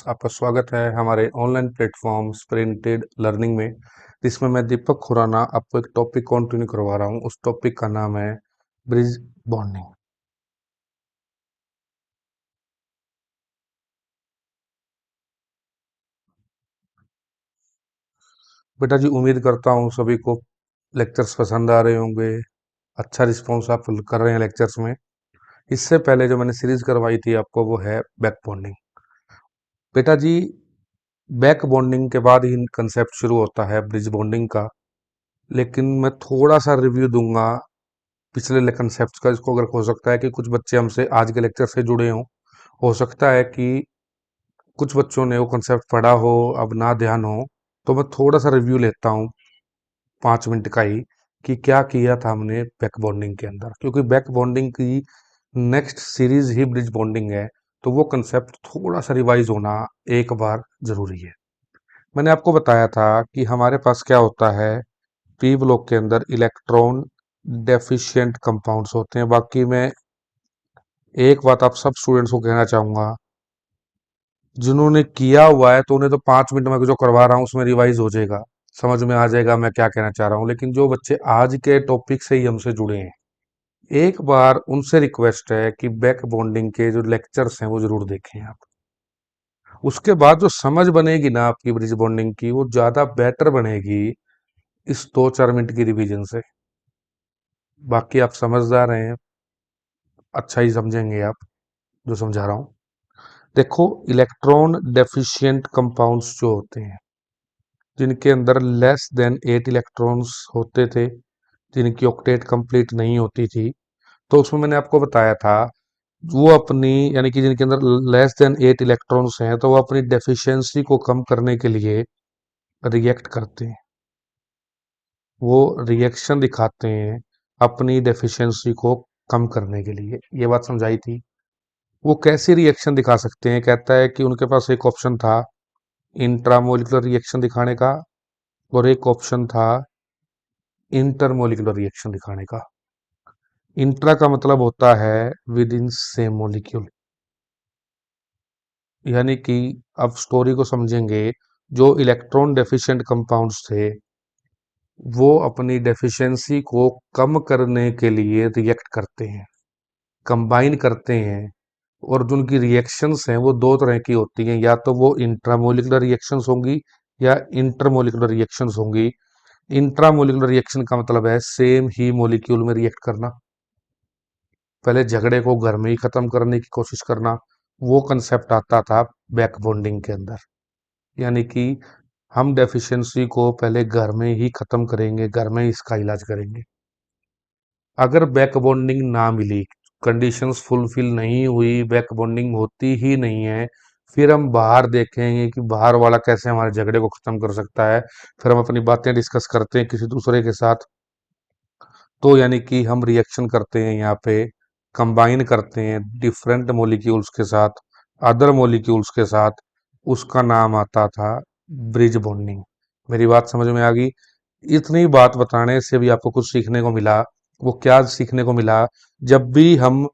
आपका स्वागत है हमारे ऑनलाइन प्लेटफॉर्म स्प्रिंटेड लर्निंग में, जिसमें मैं दीपक खुराना आपको एक टॉपिक कंटिन्यू करवा रहा हूँ। उस टॉपिक का नाम है ब्रिज बॉन्डिंग। बेटा जी, उम्मीद करता हूँ सभी को लेक्चर्स पसंद आ रहे होंगे। अच्छा रिस्पॉन्स आप कर रहे हैं लेक्चर्स में। इससे पहले जो मैंने सीरीज करवाई थी आपको, वो है बैक बॉन्डिंग। बेटा जी, बैक बॉन्डिंग के बाद ही कंसेप्ट शुरू होता है ब्रिज बॉन्डिंग का। लेकिन मैं थोड़ा सा रिव्यू दूंगा पिछले कंसेप्ट का। इसको अगर हो सकता है कि कुछ बच्चे हमसे आज के लेक्चर से जुड़े हों, हो सकता है कि कुछ बच्चों ने वो कंसेप्ट पढ़ा हो, अब ना ध्यान हो। तो मैं थोड़ा सा रिव्यू लेता हूँ 5 मिनट का ही, कि क्या किया था हमने बैक बॉन्डिंग के अंदर, क्योंकि बैक बॉन्डिंग की नेक्स्ट सीरीज ही ब्रिज बॉन्डिंग है। तो वो कंसेप्ट थोड़ा सा रिवाइज होना एक बार जरूरी है। मैंने आपको बताया था कि हमारे पास क्या होता है, पी ब्लॉक के अंदर इलेक्ट्रॉन डेफिशिएंट कंपाउंड्स होते हैं। बाकी मैं एक बात आप सब स्टूडेंट्स को कहना चाहूंगा, जिन्होंने किया हुआ है तो उन्हें तो 5 मिनट में जो करवा रहा हूँ उसमें रिवाइज हो जाएगा, समझ में आ जाएगा मैं क्या कहना चाह रहा हूँ। लेकिन जो बच्चे आज के टॉपिक से ही हमसे जुड़े हैं, एक बार उनसे रिक्वेस्ट है कि बैक बॉन्डिंग के जो लेक्चर्स हैं वो जरूर देखें आप। उसके बाद जो समझ बनेगी ना आपकी ब्रिज बॉन्डिंग की, वो ज्यादा बेटर बनेगी इस 2-4 मिनट की रिवीजन से। बाकी आप समझदार हैं, अच्छा ही समझेंगे आप जो समझा रहा हूँ। देखो, इलेक्ट्रॉन डेफिशिएंट कंपाउंड्स जो होते हैं, जिनके अंदर लेस देन 8 इलेक्ट्रॉन्स होते थे, जिनकी ऑक्टेट कंप्लीट नहीं होती थी, तो उसमें मैंने आपको बताया था, वो अपनी यानी कि जिनके अंदर लेस देन 8 इलेक्ट्रॉन्स हैं, तो वो अपनी डेफिशिएंसी को कम करने के लिए रिएक्ट करते हैं। वो रिएक्शन दिखाते हैं अपनी डेफिशिएंसी को कम करने के लिए। ये बात समझाई थी। वो कैसे रिएक्शन दिखा सकते हैं, कहता है कि उनके पास एक ऑप्शन था इंट्रामोलिकुलर रिएक्शन दिखाने का, और एक ऑप्शन था इंटरमोलिकुलर रिएक्शन दिखाने का। इंट्रा का मतलब होता है विद इन सेम मोलिक्यूल, यानी कि अब स्टोरी को समझेंगे। जो इलेक्ट्रॉन डेफिशिएंट कंपाउंड्स थे, वो अपनी डेफिशिएंसी को कम करने के लिए रिएक्ट करते हैं, कंबाइन करते हैं। और जो उनकी रिएक्शंस हैं वो दो तरह की होती हैं, या तो वो इंट्रामोलिकुलर रिएक्शंस होंगी या इंटरमोलिकुलर रिएक्शंस होंगी। इंट्रामोलिकुलर रिएक्शन का मतलब है सेम ही मोलिक्यूल में रिएक्ट करना, पहले झगड़े को घर में ही खत्म करने की कोशिश करना। वो कंसेप्ट आता था बैक बॉन्डिंग के अंदर, यानी कि हम डेफिशिएंसी को पहले घर में ही खत्म करेंगे, घर में ही इसका इलाज करेंगे। अगर बैक बॉन्डिंग ना मिली, कंडीशंस फुलफिल नहीं हुई, बैक बॉन्डिंग होती ही नहीं है, फिर हम बाहर देखेंगे कि बाहर वाला कैसे हमारे झगड़े को खत्म कर सकता है। फिर हम अपनी बातें डिस्कस करते हैं किसी दूसरे के साथ। तो यानी कि हम रिएक्शन करते हैं यहाँ पे, कंबाइन करते हैं डिफरेंट मॉलिक्यूल्स के साथ, अदर मॉलिक्यूल्स के साथ। उसका नाम आता था ब्रिज बॉन्डिंग। मेरी बात समझ में आ गई? इतनी बात बताने से भी आपको कुछ सीखने को मिला। वो क्या सीखने को मिला? जब भी हम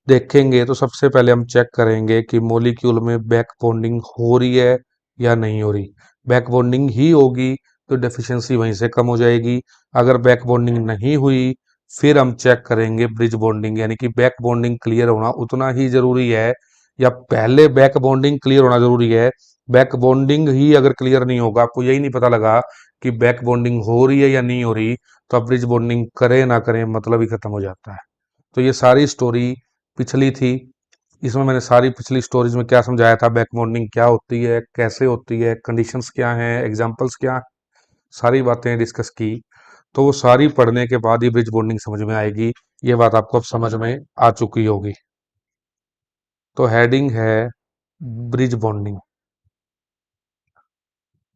देखेंगे तो सबसे पहले हम चेक करेंगे कि मॉलिक्यूल में बैक बॉन्डिंग हो रही है या नहीं हो रही। बैक बॉन्डिंग ही होगी तो डेफिशिएंसी वहीं से कम हो जाएगी। अगर बैक बॉन्डिंग नहीं हुई, फिर हम चेक करेंगे ब्रिज बॉन्डिंग, यानी कि बैक बॉन्डिंग क्लियर होना उतना ही जरूरी है, या पहले बैक बॉन्डिंग क्लियर होना जरूरी है। बैक बॉन्डिंग ही अगर क्लियर नहीं होगा, आपको यही नहीं पता लगा कि बैक बॉन्डिंग हो रही है या नहीं हो रही, तो आप ब्रिज बॉन्डिंग करें ना करें मतलब ही खत्म हो जाता है। तो ये सारी स्टोरी पिछली थी। इसमें मैंने सारी पिछली स्टोरीज में क्या समझाया था, बैक बॉन्डिंग क्या होती है, कैसे होती है, कंडीशंस क्या हैं, एग्जांपल्स क्या हैं, सारी बातें डिस्कस की। तो वो सारी पढ़ने के बाद ही ब्रिज बॉन्डिंग समझ में आएगी। ये बात आपको अब समझ में आ चुकी होगी। तो हेडिंग है ब्रिज बॉन्डिंग।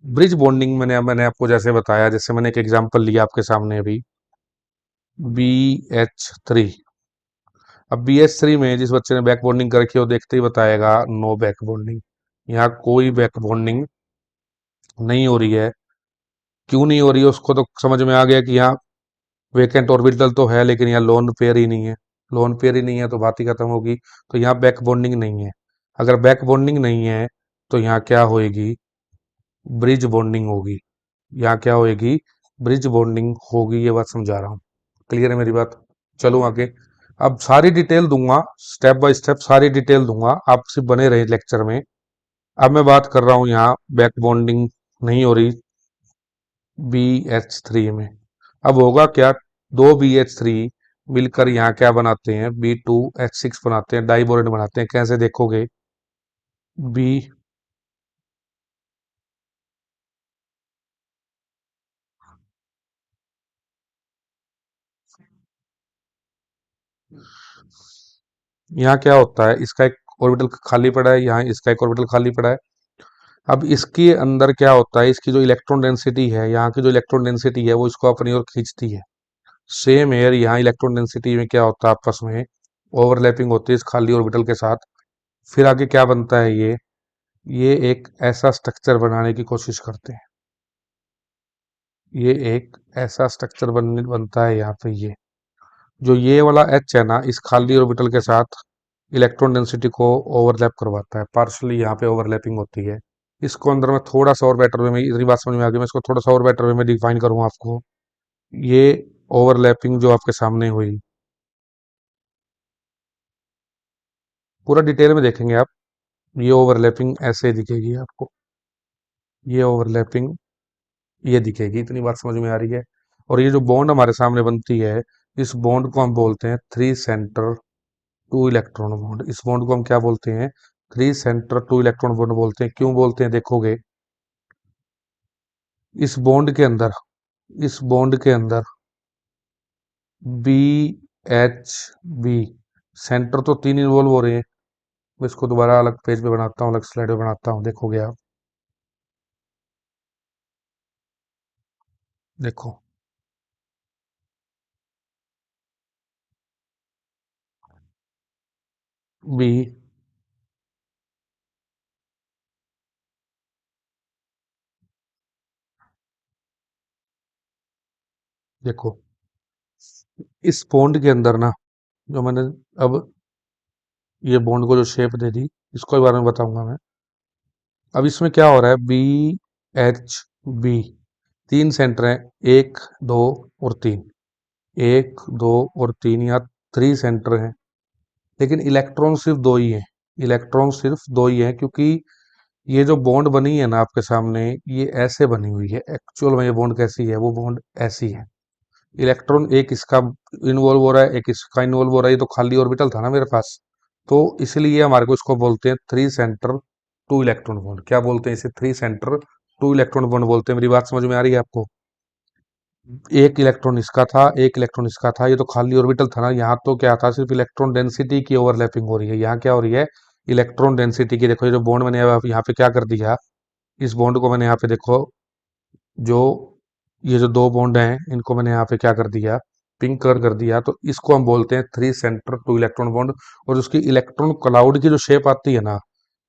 ब्रिज बॉन्डिंग मैंने मैंने आपको जैसे बताया, जैसे मैंने एक एग्जांपल लिया आपके सामने अभी, BH3। अब BH3 में जिस बच्चे ने बैक बॉन्डिंग कर रखी है वो देखते ही बताएगा नो बैक बॉन्डिंग। यहाँ कोई बैक बॉन्डिंग नहीं हो रही है। क्यों नहीं हो रही है उसको तो समझ में आ गया कि यहाँ वेकेंट ऑर्बिटल तो है, लेकिन यहाँ लोन पेयर ही नहीं है। लोन पेयर ही नहीं है तो बात ही खत्म होगी। तो यहाँ बैक बॉन्डिंग नहीं है। अगर बैक बॉन्डिंग नहीं है तो यहाँ क्या होएगी, ब्रिज बॉन्डिंग होगी। यहाँ क्या होएगी, ब्रिज बॉन्डिंग होगी, ये बात समझा रहा हूँ। क्लियर है मेरी बात? चलो आगे। अब सारी डिटेल दूंगा, स्टेप बाय स्टेप सारी डिटेल दूंगा, आप सिर्फ बने रहे लेक्चर में। अब मैं बात कर रहा हूँ यहाँ बैक बॉन्डिंग नहीं हो रही BH3 में। अब होगा क्या, दो BH3 मिलकर यहाँ क्या बनाते हैं, B2H6 बनाते हैं, डाइबोरेट बनाते हैं। कैसे देखोगे, बी, यहाँ क्या होता है, इसका एक ऑर्बिटल खाली पड़ा है, यहाँ इसका एक ऑर्बिटल खाली पड़ा है। अब इसके अंदर क्या होता है, इसकी जो इलेक्ट्रॉन डेंसिटी है, यहाँ की जो इलेक्ट्रॉन डेंसिटी है वो इसको अपनी ओर खींचती है। सेम एयर यहाँ इलेक्ट्रॉन डेंसिटी में क्या होता है, आपस में ओवरलैपिंग होती है इस खाली ऑर्बिटल के साथ। फिर आगे क्या बनता है, ये एक ऐसा स्ट्रक्चर बनाने की कोशिश करते हैं। ये एक ऐसा स्ट्रक्चर बनता है यहाँ पे, ये जो ये वाला एच है ना, इस खाली ऑर्बिटल के साथ इलेक्ट्रॉन डेंसिटी को ओवरलैप करवाता है, पार्शली यहाँ पे ओवरलैपिंग होती है। इसको अंदर में थोड़ा सा और बेटर वे में, इतनी बात समझ में आ गई, मैं इसको थोड़ा सा और बेटर वे में डिफाइन करूँ आपको। ये ओवरलैपिंग जो आपके सामने हुई, पूरा डिटेल में देखेंगे आप, ये ओवरलैपिंग ऐसे दिखेगी आपको, ये ओवरलैपिंग ये दिखेगी, इतनी बात समझ में आ रही है। और ये जो बॉन्ड हमारे सामने बनती है, इस बॉन्ड को हम बोलते हैं three centre two electron bond. इस बॉन्ड को हम क्या बोलते हैं, three centre two electron bond बोलते हैं। क्यों बोलते हैं, देखोगे इस बॉन्ड के अंदर, इस बॉन्ड के अंदर BH, सेंटर तो तीन इन्वॉल्व हो रहे हैं। मैं इसको दोबारा अलग पेज पे बनाता हूँ, अलग स्लाइड पे बनाता हूँ, देखोगे आप, देखो बी, देखो इस बॉन्ड के अंदर ना, जो मैंने अब ये बॉन्ड को जो शेप दे दी, इसको के बारे में बताऊंगा मैं। अब इसमें क्या हो रहा है, BH, तीन सेंटर हैं, एक, दो और तीन, एक, दो और तीन, यहाँ थ्री सेंटर हैं। लेकिन इलेक्ट्रॉन सिर्फ दो ही है, इलेक्ट्रॉन सिर्फ दो ही है, क्योंकि ये जो बॉन्ड बनी है ना आपके सामने, ये ऐसे बनी हुई है। एक्चुअल में ये बॉन्ड कैसी है, वो बॉन्ड ऐसी है। इलेक्ट्रॉन एक इसका इन्वॉल्व हो रहा है, एक इसका इन्वॉल्व हो रहा है, ये तो खाली ऑर्बिटल था ना मेरे पास। तो इसलिए हमारे को इसको बोलते हैं three centre two electron bond. क्या बोलते हैं इसे, three centre two electron bond बोलते हैं। मेरी बात समझ में आ रही है आपको? एक इलेक्ट्रॉन इसका था, एक इलेक्ट्रॉन इसका था, ये तो खाली ऑर्बिटल था ना। यहाँ तो क्या था, सिर्फ इलेक्ट्रॉन डेंसिटी की ओवरलैपिंग हो रही है। यहाँ क्या हो रही है, इलेक्ट्रॉन डेंसिटी की। देखो ये जो बॉन्ड मैंने अब यहाँ पे क्या कर दिया, इस बॉन्ड को मैंने यहाँ पे देखो, जो ये जो दो बॉन्ड हैं, इनको मैंने यहाँ पे क्या कर दिया, पिंक कलर कर दिया। तो इसको हम बोलते हैं three centre two electron bond. और उसकी इलेक्ट्रॉन क्लाउड की जो शेप आती है ना,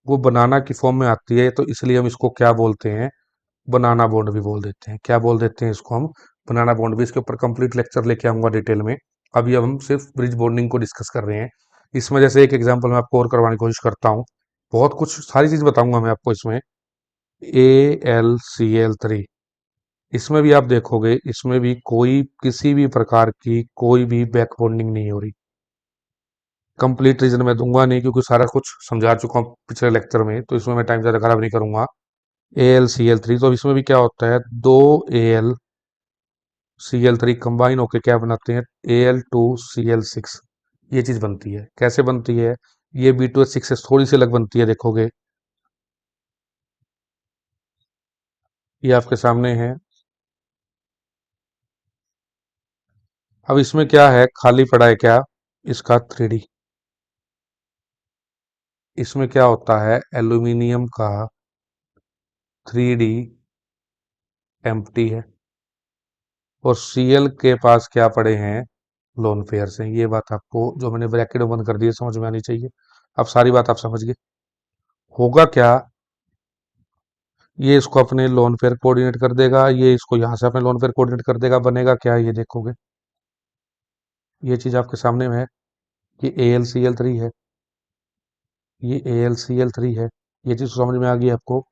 वो बनाना की फॉर्म में आती है। तो इसलिए हम इसको क्या बोलते हैं, बनाना बॉन्ड भी बोल देते हैं। क्या बोल देते हैं इसको हम, बनाना बॉन्ड भी। इसके ऊपर कंप्लीट लेक्चर लेके आऊंगा डिटेल में। अभी अब हम सिर्फ ब्रिज बॉन्डिंग को डिस्कस कर रहे हैं। इसमें जैसे एक एग्जांपल मैं आपको और करवाने की कोशिश करता हूँ, बहुत कुछ सारी चीज बताऊंगा मैं आपको इसमें। AlCl3, इसमें भी आप देखोगे, इसमें भी कोई किसी भी प्रकार की कोई भी बैक बॉन्डिंग नहीं हो रही। कंप्लीट रीजन मैं दूंगा नहीं, क्योंकि सारा कुछ समझा चुका हूँ पिछले लेक्चर में, तो इसमें मैं टाइम ज़्यादा खराब नहीं करूंगा। AlCl3, तो इसमें भी क्या होता है, दो AlCl3 कंबाइन होकर क्या बनाते हैं, Al2Cl6। ये चीज बनती है। कैसे बनती है, ये B2H6 से थोड़ी सी अलग बनती है, देखोगे ये आपके सामने है। अब इसमें क्या है, खाली पड़ा है क्या, इसका 3D। इसमें क्या होता है, एल्यूमिनियम का 3D एम्प्टी है, और Cl के पास क्या पड़े हैं, लोन पेयर्स हैं। ये बात आपको, जो मैंने ब्रैकेट में बंद कर दी है, समझ में आनी चाहिए। अब सारी बात आप समझ गए। होगा क्या, ये इसको अपने लोन पेयर कोऑर्डिनेट कर देगा, ये इसको यहाँ से अपने लोन पेयर कोऑर्डिनेट कर देगा। बनेगा क्या, ये देखोगे, ये चीज आपके सामने में है कि AlCl3 है, ये AlCl3 है। ये चीज़ समझ में आ गई आपको।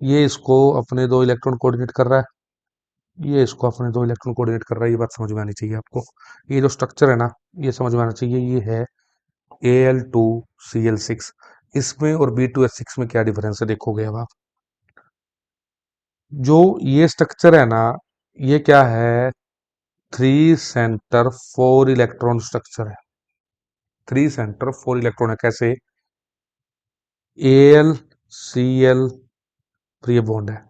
ये इसको अपने 2 इलेक्ट्रॉन कोऑर्डिनेट कर रहा है, ये इसको अपने 2 इलेक्ट्रॉन कोऑर्डिनेट कर रहा है, ये बात समझ में आनी चाहिए आपको। ये जो स्ट्रक्चर है ना, ये समझ में आना चाहिए, ये है Al2Cl6। इसमें और B2H6 में क्या डिफरेंस है देखोगे अब आप। जो ये स्ट्रक्चर है ना, ये क्या है, 3 सेंटर 4 इलेक्ट्रॉन स्ट्रक्चर है। 3 सेंटर 4 इलेक्ट्रॉन है, कैसे? Al Cl, तो ये बॉन्ड है।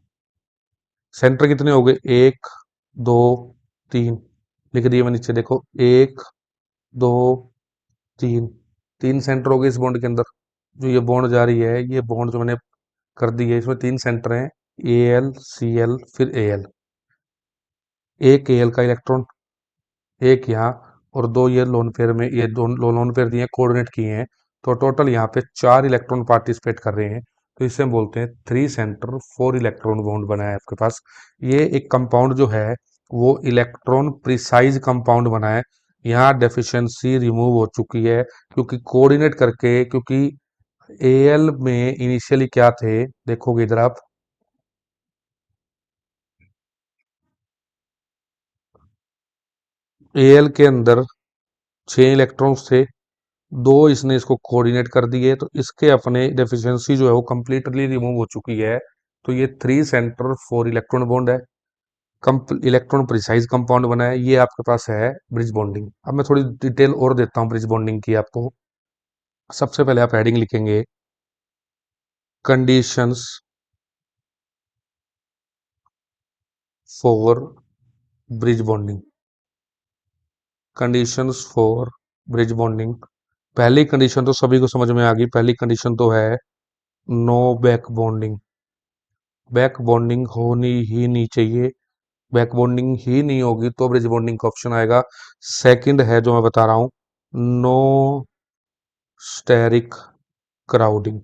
सेंटर कितने हो गए, 1 2 3, लिख दिए मैं नीचे, देखो 1 2 3, 3 सेंटर हो गए इस बॉन्ड के अंदर। जो ये बॉन्ड जा रही है, ये बॉन्ड जो मैंने कर दी है, इसमें 3 सेंटर हैं, Al Cl फिर Al। एक Al का इलेक्ट्रॉन, एक यहाँ, और 2 ये लोन पेयर में, ये दो लोन पेयर दिए, कोऑर्डिनेट किए हैं। तो टोटल यहाँ पे 4 इलेक्ट्रॉन पार्टिसिपेट कर रहे हैं। तो इसे हम बोलते हैं 3 सेंटर 4 इलेक्ट्रॉन बॉन्ड बना है आपके पास। ये एक कंपाउंड जो है वो इलेक्ट्रॉन प्रिसाइज कंपाउंड बना है। यहाँ डेफिशिएंसी रिमूव हो चुकी है, क्योंकि कोऑर्डिनेट करके, क्योंकि एल में इनिशियली क्या थे, देखोगे इधर आप, एल के अंदर 6 इलेक्ट्रॉन्स थे, 2 इसने इसको कोऑर्डिनेट कर दिए, तो इसके अपने डेफिशिएंसी जो है वो कंप्लीटली रिमूव हो चुकी है। तो ये 3 सेंटर 4 इलेक्ट्रॉन बॉन्ड है, इलेक्ट्रॉन प्रिसाइज कंपाउंड बना है, ये आपके पास है ब्रिज बॉन्डिंग। अब मैं थोड़ी डिटेल और देता हूँ ब्रिज बॉन्डिंग की आपको। सबसे पहले आप हेडिंग लिखेंगे, conditions for bridge bonding. Conditions for bridge bonding. पहली कंडीशन तो सभी को समझ में आ गई, पहली कंडीशन तो है no back bonding. Back bonding होनी ही नहीं चाहिए, बैक बॉन्डिंग ही नहीं होगी तो ब्रिज बॉन्डिंग का ऑप्शन आएगा। सेकंड है जो मैं बता रहा हूं, नो स्टेरिक क्राउडिंग।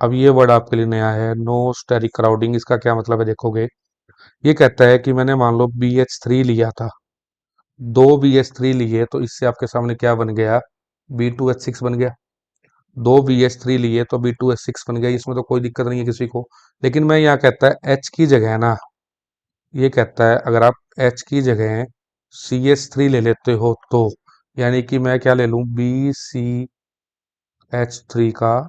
अब ये वर्ड आपके लिए नया है, नो स्टेरिक क्राउडिंग। इसका क्या मतलब है देखोगे, ये कहता है कि मैंने मान लो BH3 लिया था, 2 BH3 लिए, तो इससे आपके सामने क्या बन गया, B2H6 बन गया। 2 BH3 लिए तो B2H6 बन गया, इसमें तो कोई दिक्कत नहीं है किसी को। लेकिन मैं यहाँ कहता है H की जगह ना, ये कहता है अगर आप H की जगह CH3 ले लेते हो तो, यानी कि मैं क्या ले लूं, BCH3 का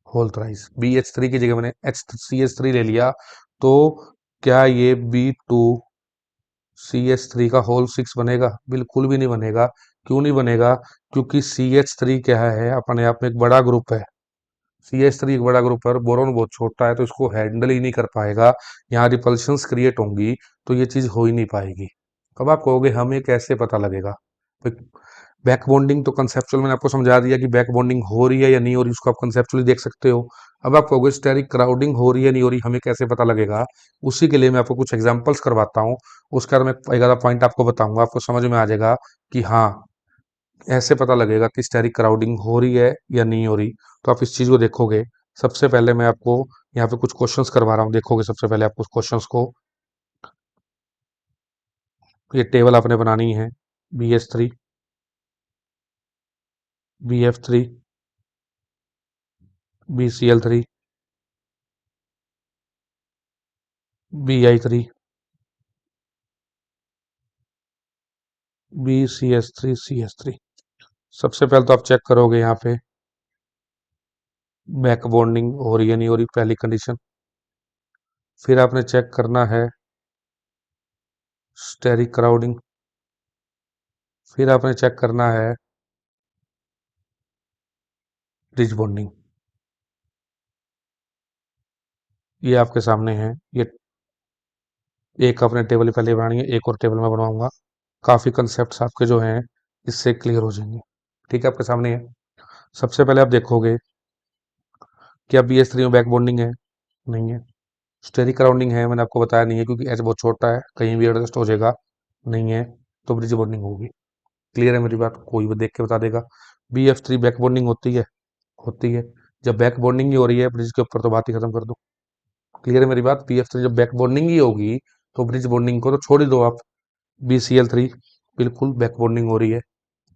होल थ्राइस। BH3 की जगह मैंने CH3 ले लिया, तो क्या ये B2CH3 का होल 6 बनेगा? बिल्कुल भी नहीं बनेगा। क्यों नहीं बनेगा? क्योंकि CH3 क्या है, अपने आप में एक बड़ा ग्रुप है। CH3 एक बड़ा ग्रुप है और बोरोन बहुत छोटा है, तो इसको हैंडल ही नहीं कर पाएगा। यहाँ रिपल्शंस क्रिएट होंगी, तो ये चीज हो ही नहीं पाएगी। अब आप कहोगे हमें कैसे पता लगेगा? बैक बॉन्डिंग तो कंसेप्चुअल मैंने आपको समझा दिया कि बैक बॉन्डिंग हो रही है या नहीं हो रही, उसको आप कंसेप्चुअली देख सकते हो। अब आप कहोगे स्टेरिक क्राउडिंग हो रही है नहीं हो रही, हमें कैसे पता लगेगा? उसी के लिए मैं आपको कुछ एग्जांपल्स करवाता हूँ, उसके बाद मैं एक आधा पॉइंट आपको बताऊंगा, आपको समझ में आ जाएगा कि हाँ, ऐसे पता लगेगा कि स्टेरिक क्राउडिंग हो रही है या नहीं हो रही। तो आप इस चीज को देखोगे। सबसे पहले मैं आपको यहाँ पे कुछ क्वेश्चंस करवा रहा हूँ, देखोगे सबसे पहले आपको क्वेश्चंस को। ये टेबल आपने बनानी है, BH3, BF3, BCl3, BI3, BCH3, CH3। सबसे पहले तो आप चेक करोगे यहाँ पे बैक बॉन्डिंग हो रही है नहीं हो रही, पहली कंडीशन। फिर आपने चेक करना है स्टेरिक क्राउडिंग। फिर आपने चेक करना है रिज बॉन्डिंग। ये आपके सामने है। ये एक आपने टेबल पहले बनानी है, एक और टेबल में बनवाऊंगा। काफी कंसेप्ट्स आपके जो हैं इससे क्लियर हो जाएंगे। ठीक है, आपके सामने है। सबसे पहले आप देखोगे, क्या BH3 में बैक बॉन्डिंग है? नहीं है। स्टेरिक क्राउडिंग है? मैंने आपको बताया नहीं है, क्योंकि H बहुत छोटा है, कहीं भी एडजस्ट हो जाएगा। नहीं है। तो ब्रिज बॉन्डिंग होगी। क्लियर है मेरी बात? कोई भी देख के बता देगा। BF3 बैक बॉन्डिंग होती है? होती है। जब बैक बॉन्डिंग ही हो रही है ब्रिज के ऊपर, तो बात ही खत्म कर दो। क्लियर है मेरी बात? BF3 जब बैक बॉन्डिंग ही होगी, तो ब्रिज बॉन्डिंग को तो छोड़ ही दो आप। BCl3 बिल्कुल बैक बॉन्डिंग हो रही है।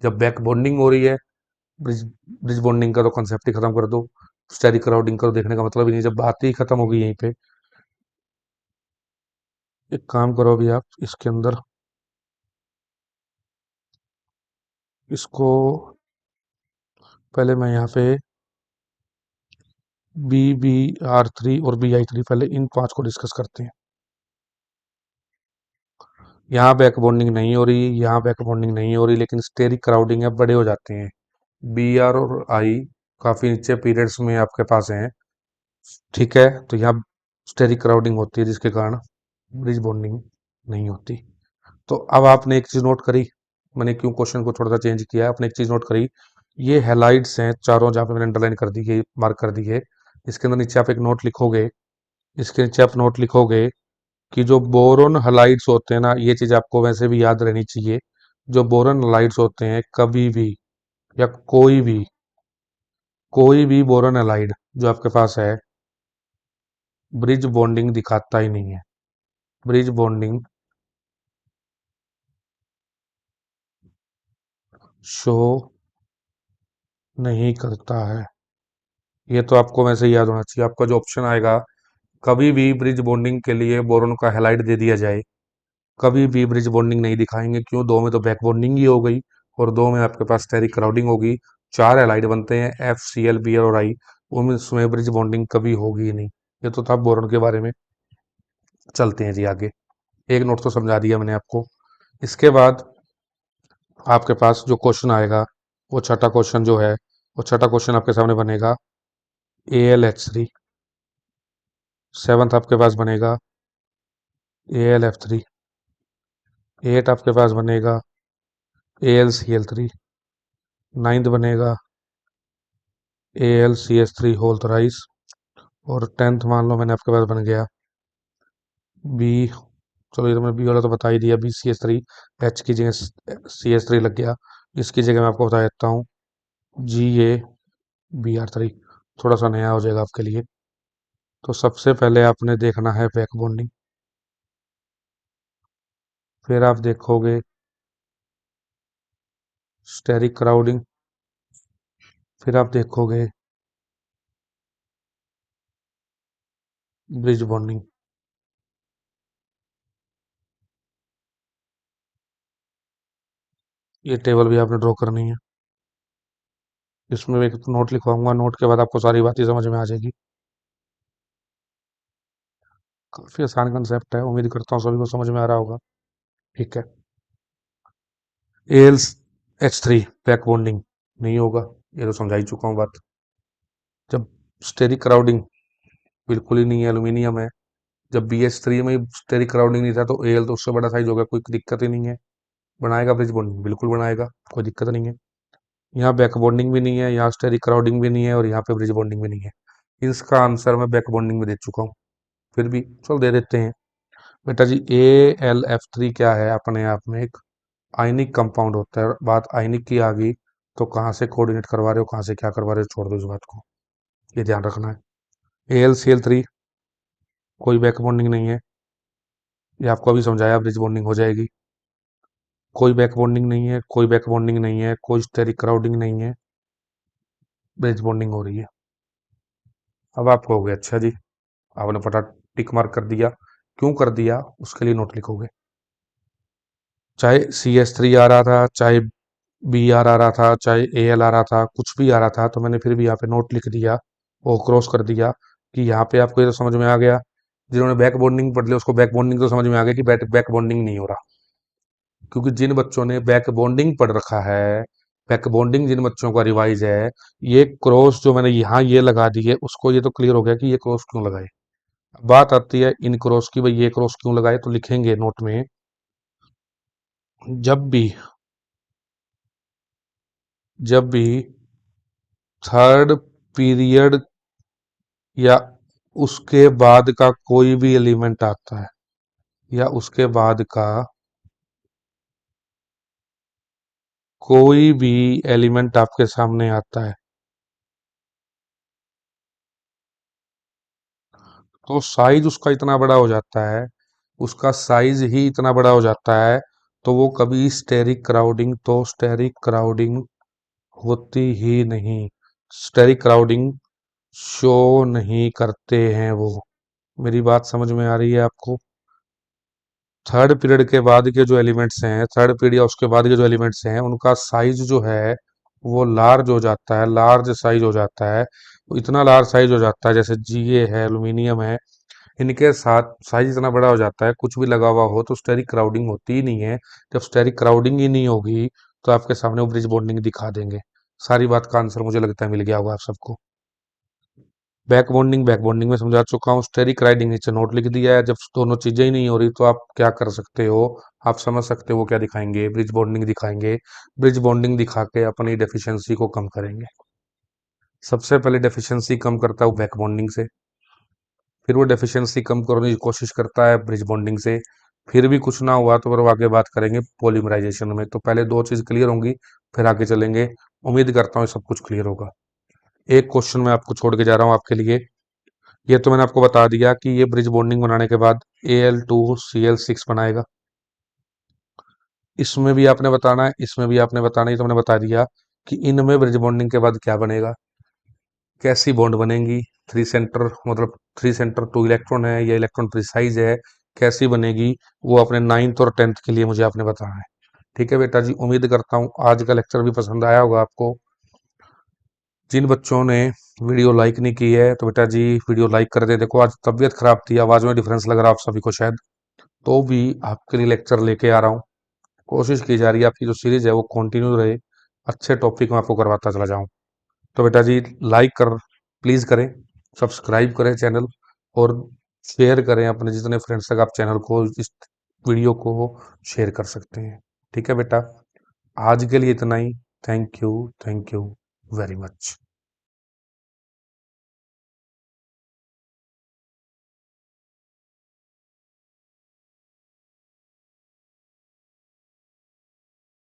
जब बैक बॉन्डिंग हो रही है, ब्रिज ब्रिज बॉन्डिंग का तो कॉन्सेप्ट ही खत्म कर दो। स्टेरिक क्राउडिंग करो, देखने का मतलब ही नहीं, जब बात ही खत्म होगी यहीं पे। एक काम करो अभी आप इसके अंदर इसको, पहले मैं यहाँ पे BBR3 और BI3, पहले इन 5 को डिस्कस करते हैं। यहाँ बैक बॉन्डिंग नहीं हो रही, यहाँ बैक बॉन्डिंग नहीं हो रही, लेकिन स्टेरिक क्राउडिंग है, बड़े हो जाते हैं। BR और I काफी नीचे पीरियड्स में आपके पास हैं, ठीक है, तो यहाँ स्टेरिक क्राउडिंग होती है, जिसके कारण ब्रिज बॉन्डिंग नहीं होती। तो अब आपने एक चीज नोट करी, मैंने क्यों क्वेश्चन को थोड़ा सा चेंज किया है, आपने एक चीज नोट करी, ये हेलाइड्स हैं चारों, जहाँ पे मैंने अंडरलाइन कर दी है, मार्क कर दी है, इसके अंदर नीचे आप एक नोट लिखोगे, इसके नीचे आप नोट लिखोगे कि जो बोरोन हलाइड्स होते हैं ना, ये चीज आपको वैसे भी याद रहनी चाहिए, जो बोरोन हलाइड्स होते हैं कभी भी, या कोई भी बोरोन हलाइड जो आपके पास है, ब्रिज बॉन्डिंग दिखाता ही नहीं है, ब्रिज बॉन्डिंग शो नहीं करता है। ये तो आपको वैसे ही याद होना चाहिए, आपका जो ऑप्शन आएगा, कभी भी ब्रिज बॉन्डिंग के लिए बोरोन का हैलाइड दे दिया जाए, कभी भी ब्रिज बॉन्डिंग नहीं दिखाएंगे, क्यों, दो में तो बैक बॉन्डिंग ही हो गई, और दो में आपके पास स्टेरिक क्राउडिंग होगी, चार हैलाइड बनते हैं FCl, Br और I, उनमें उसमें ब्रिज बॉन्डिंग कभी होगी ही नहीं। ये तो था बोरोन के बारे में। चलते हैं जी आगे, एक नोट तो समझा दिया मैंने आपको। इसके बाद आपके पास जो क्वेश्चन आएगा, वो छठा क्वेश्चन जो है, वो छठा क्वेश्चन आपके सामने बनेगा AlH3, सेवंथ आपके पास बनेगा AlF3, एट आपके पास बनेगा AlCl3, नाइन्थ बनेगा AlCH3 होल थ्राइस, और टेंथ मान लो मैंने आपके पास बन गया बी, चलो ये तो मैंने बी वाला तो बता ही दिया, BCH3, H की जगह CH3 लग गया, इसकी जगह मैं आपको बता देता हूँ GaBr3, थोड़ा सा नया हो जाएगा आपके लिए। तो सबसे पहले आपने देखना है बैक बॉन्डिंग, फिर आप देखोगे स्टेरिक क्राउडिंग, फिर आप देखोगे ब्रिज बॉन्डिंग। ये टेबल भी आपने ड्रॉ करनी है, इसमें एक नोट लिखवाऊंगा, नोट के बाद आपको सारी बातें समझ में आ जाएगी। काफी आसान कंसेप्ट है, उम्मीद करता हूँ सभी को समझ में आ रहा होगा, ठीक है। AlH3 बैक बॉन्डिंग नहीं होगा, ये तो समझा ही चुका हूँ बात। जब स्टेरिक क्राउडिंग बिल्कुल ही नहीं है, एल्यूमिनियम है, जब BH3 में स्टेरिक क्राउडिंग नहीं था, तो Al तो उससे बड़ा साइज होगा, कोई दिक्कत ही नहीं है, बनाएगा ब्रिज बॉन्डिंग, बिल्कुल बनाएगा, कोई दिक्कत नहीं है। यहाँ बैक बॉन्डिंग भी नहीं है, यहाँ स्टेरिक क्राउडिंग भी नहीं है, और यहाँ पे ब्रिज बॉन्डिंग भी नहीं है। इसका आंसर मैं बैक बॉन्डिंग में दे चुका हूँ, फिर भी चल दे देते हैं। बेटा जी AlF3 क्या है, अपने आप में एक आयनिक कंपाउंड होता है, बात आयनिक की आ गई तो कहाँ से कोऑर्डिनेट करवा रहे हो, कहाँ से क्या करवा रहे हो, छोड़ दो इस बात को, ये ध्यान रखना है। AlCl3 कोई बैक बॉन्डिंग नहीं है, ये आपको अभी समझाया, ब्रिज बॉन्डिंग हो जाएगी। कोई बैक बॉन्डिंग नहीं है, कोई बैक बॉन्डिंग नहीं है, कोई स्टेरिक क्राउडिंग नहीं है, ब्रिज बॉन्डिंग हो रही है। अब आप कहोगे अच्छा जी, आपने फटा टिक मार्क कर दिया, क्यों कर दिया, उसके लिए नोट लिखोगे। चाहे CH3 आ रहा था, चाहे BR आ रहा था, चाहे Al आ रहा था, कुछ भी आ रहा था, तो मैंने फिर भी यहाँ पे नोट लिख दिया, वो क्रॉस कर दिया, कि यहाँ पे आपको ये तो समझ में आ गया, जिन्होंने बैक बॉन्डिंग पढ़ लिया उसको बैक बॉन्डिंग तो समझ में आ गया कि बैक बॉन्डिंग नहीं हो रहा, क्योंकि जिन बच्चों ने बैक बॉन्डिंग पढ़ रखा है, बैक बॉन्डिंग जिन बच्चों का रिवाइज है, ये क्रॉस जो मैंने यहाँ ये लगा दी है, उसको ये तो क्लियर हो गया कि ये क्रॉस क्यों लगाए। बात आती है इन क्रॉस की, भाई ये क्रॉस क्यों लगाए, तो लिखेंगे नोट में, जब भी जब भी थर्ड पीरियड या उसके बाद का कोई भी एलिमेंट आता है, या उसके बाद का कोई भी एलिमेंट आपके सामने आता है, तो साइज उसका इतना बड़ा हो जाता है, उसका साइज ही इतना बड़ा हो जाता है, तो वो कभी स्टेरिक क्राउडिंग होती ही नहीं। स्टेरिक क्राउडिंग शो नहीं करते हैं वो। मेरी बात समझ में आ रही है आपको? थर्ड पीरियड के बाद के जो एलिमेंट्स हैं, थर्ड पीरियड या उसके बाद के जो एलिमेंट्स हैं, उनका साइज जो है वो लार्ज हो जाता है, लार्ज साइज हो जाता है। वो इतना लार्ज साइज हो जाता है, जैसे जीए है, एल्यूमिनियम है, इनके साथ साइज इतना बड़ा हो जाता है, कुछ भी लगा हुआ हो तो स्टेरिक क्राउडिंग होती ही नहीं है। जब स्टेरिक क्राउडिंग ही नहीं होगी तो आपके सामने वो ब्रिज बॉन्डिंग दिखा देंगे। सारी बात का आंसर मुझे लगता है मिल गया होगा आप सबको। बैक बॉन्डिंग में समझा चुका हूँ, स्टेरिक राइडिंग नीचे नोट लिख दिया है। जब दोनों चीजें ही नहीं हो रही तो आप क्या कर सकते हो? आप समझ सकते हो वो क्या दिखाएंगे? ब्रिज बॉन्डिंग दिखाएंगे। ब्रिज बॉन्डिंग दिखा के अपनी डेफिशिएंसी को कम करेंगे। सबसे पहले डेफिशिएंसी कम करता है वो बैक बॉन्डिंग से, फिर वो डेफिशिएंसी कम करने की कोशिश करता है ब्रिज बॉन्डिंग से। फिर भी कुछ ना हुआ तो फिर वो आगे बात करेंगे पॉलीमराइजेशन में। तो पहले दो चीज क्लियर होंगी, फिर आगे चलेंगे। उम्मीद करता हूँ सब कुछ क्लियर होगा। एक क्वेश्चन मैं आपको छोड़ के जा रहा हूँ आपके लिए। ये तो मैंने आपको बता दिया कि ये ब्रिज बॉन्डिंग बनाने के बाद Al2Cl6 बनाएगा। इसमें भी आपने बताना है, इसमें भी आपने बताना है, ये तो मैंने बता दिया कि इनमें ब्रिज बॉन्डिंग के बाद क्या बनेगा, कैसी बॉन्ड बनेगी। थ्री सेंटर मतलब थ्री सेंटर टू इलेक्ट्रॉन है या इलेक्ट्रॉन प्रिसाइज है, कैसी बनेगी, वो अपने 9th और 10th के लिए मुझे आपने बताना है। ठीक है बेटा जी, उम्मीद करता हूँ आज का लेक्चर भी पसंद आया होगा आपको। जिन बच्चों ने वीडियो लाइक नहीं की है तो बेटा जी वीडियो लाइक कर दे। देखो आज तबीयत खराब थी, आवाज में डिफरेंस लग रहा है आप सभी को शायद, तो भी आपके लिए लेक्चर लेके आ रहा हूँ। कोशिश की जा रही है आपकी जो सीरीज है वो कंटिन्यू रहे, अच्छे टॉपिक में आपको करवाता चला जाऊं। तो बेटा जी लाइक कर प्लीज करें, सब्सक्राइब करें चैनल, और शेयर करें अपने जितने फ्रेंड्स तक आप चैनल को, इस वीडियो को शेयर कर सकते हैं। ठीक है बेटा, आज के लिए इतना ही। Thank you very much.